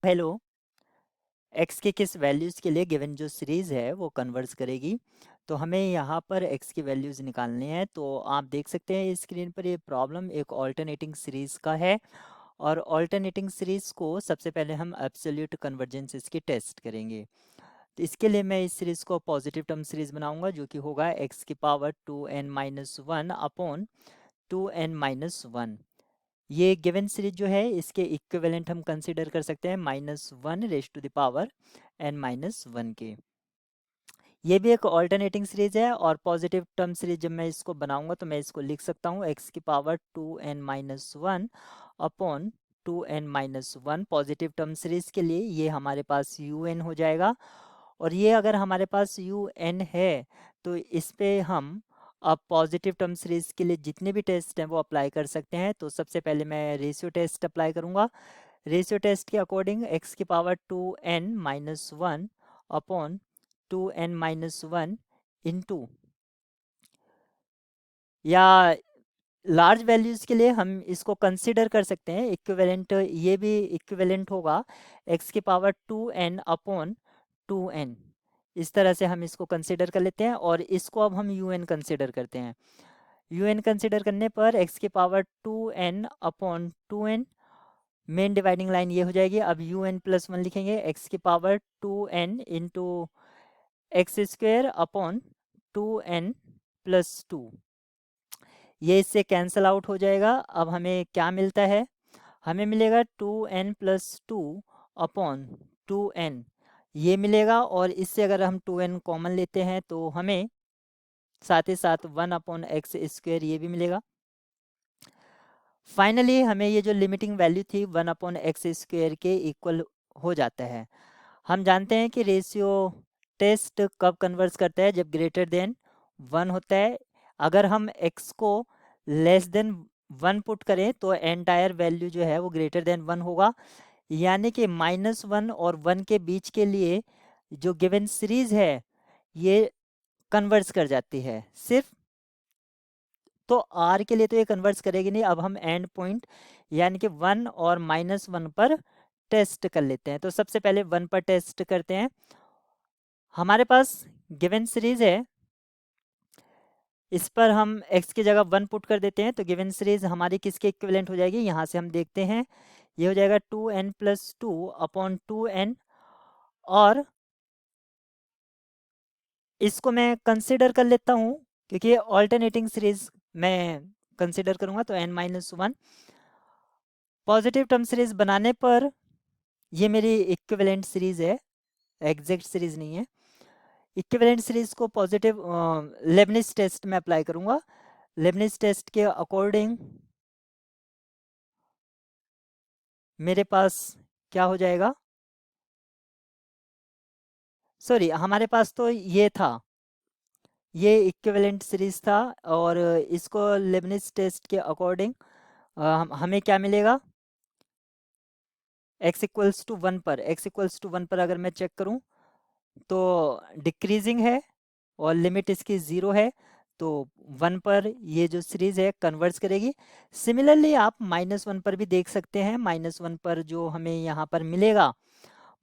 Hello, x के किस values के लिए गिवन जो सीरीज़ है वो कन्वर्ज करेगी। तो हमें यहाँ पर एक्स की वैल्यूज़ निकालनी है। तो आप देख सकते हैं स्क्रीन पर ये प्रॉब्लम एक ऑल्टरनेटिंग सीरीज़ का है और ऑल्टरनेटिंग सीरीज़ को सबसे पहले हम एब्सोल्यूट कन्वर्जेंस इसकी टेस्ट करेंगे। तो इसके लिए मैं इस सीरीज़ को पॉजिटिव टर्म सीरीज़ बनाऊंगा जो कि होगा एक्स की पावर 2n-1 अपॉन 2n-1। ये गिवन सीरीज जो है इसके इक्विवेलेंट हम कंसीडर कर सकते हैं -1 के। ये भी एक ऑल्टरनेटिंग सीरीज है और पॉजिटिव टर्म सीरीज जब मैं इसको बनाऊंगा तो मैं इसको लिख सकता हूँ एक्स की power 2n-1 upon 2n-1। Positive term series के लिए ये हमारे पास un हो जाएगा और ये अगर हमारे पास un है तो इस पे हम अब पॉजिटिव टर्म सीरीज के लिए जितने भी टेस्ट हैं वो अप्लाई कर सकते हैं। तो सबसे पहले मैं रेशियो टेस्ट अप्लाई करूंगा। रेशियो टेस्ट के अकॉर्डिंग एक्स की power 2n-1 upon 2n-1 into, या लार्ज वैल्यूज़ के लिए हम इसको कंसिडर कर सकते हैं इक्विवेलेंट। ये भी इक्विवेलेंट होगा एक्स की पावर 2n अपॉन 2n। इस तरह से हम इसको कंसिडर कर लेते हैं और इसको अब हम un कंसिडर करते हैं। un कंसिडर करने पर x की power 2n upon 2n, main dividing line ये हो जाएगी। अब un+1 लिखेंगे एक्स की power 2n into x square upon 2n+2। ये इससे कैंसल आउट हो जाएगा। अब हमें क्या मिलता है, हमें मिलेगा 2n+2 अपॉन 2n, ये मिलेगा। और इससे अगर हम 2n कॉमन लेते हैं तो हमें साथ ही साथ 1 अपॉन एक्स स्क्वेयर ये भी मिलेगा। फाइनली हमें ये जो लिमिटिंग वैल्यू थी 1 अपॉन एक्स स्क्वेयर के इक्वल हो जाता है। हम जानते हैं कि रेशियो टेस्ट कब कन्वर्स करता है, जब ग्रेटर देन 1 होता है। अगर हम x को लेस देन 1 पुट करें तो एंटायर वैल्यू जो है वो ग्रेटर देन 1 होगा, यानी कि -1 और 1 के बीच के लिए जो गिवन सीरीज है ये कन्वर्स कर जाती है। सिर्फ तो r के लिए तो ये कन्वर्स करेगी नहीं। अब हम एंड पॉइंट यानी कि 1 और -1 पर टेस्ट कर लेते हैं। तो सबसे पहले 1 पर टेस्ट करते हैं। हमारे पास गिवन सीरीज है, इस पर हम x की जगह 1 पुट कर देते हैं तो गिवन सीरीज हमारी किसके इक्विवेलेंट हो जाएगी, यहाँ से हम देखते हैं ये हो जाएगा 2n+2 अपॉन 2n। और इसको मैं कंसिडर कर लेता हूँ क्योंकि ऑल्टरनेटिंग सीरीज मैं कंसिडर करूँगा तो n-1। पॉजिटिव टर्म सीरीज बनाने पर ये मेरी इक्विवेलेंट सीरीज है, एग्जैक्ट सीरीज नहीं है। इक्विवेलेंट सीरीज को पॉजिटिव लेबनिज टेस्ट में अप्लाई करूँगा। लेबनिज टेस्ट के अकॉर्डिंग मेरे पास क्या हो जाएगा, सॉरी हमारे पास तो ये था, ये इक्विवेलेंट सीरीज था। और इसको लेबनिज टेस्ट के अकॉर्डिंग हमें क्या मिलेगा, x=1 पर, x=1 पर अगर मैं चेक करूं तो डिक्रीजिंग है और लिमिट इसकी 0 है। तो 1 पर ये जो सीरीज है कन्वर्ज करेगी। सिमिलरली आप -1 पर भी देख सकते हैं। -1 पर जो हमें यहाँ पर मिलेगा,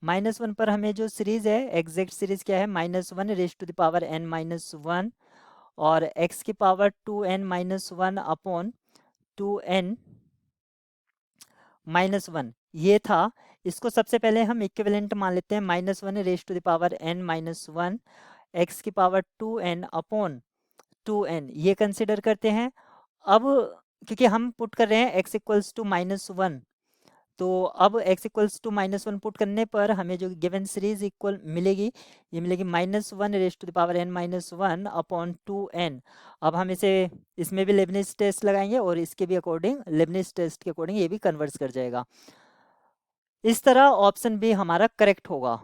-1 पर हमें जो सीरीज है एग्जैक्ट सीरीज क्या है, -1 और x की पावर 2n-1 अपॉन 2n-1 ये था। इसको सबसे पहले हम इक्विवेलेंट मान लेते हैं, -1n-1 x की पावर 2n अपॉन 2n ये कंसिडर करते हैं। अब क्योंकि हम पुट कर रहे हैं x=-1, तो अब x=-1 पुट करने पर हमें जो गिवन सीरीज इक्वल मिलेगी, ये मिलेगी -1n-1 अपॉन 2n। अब हम इसे, इसमें भी लेबनिज टेस्ट लगाएंगे और इसके भी अकॉर्डिंग, लेबनिज टेस्ट के अकॉर्डिंग ये भी कन्वर्स कर जाएगा। इस तरह ऑप्शन बी हमारा करेक्ट होगा।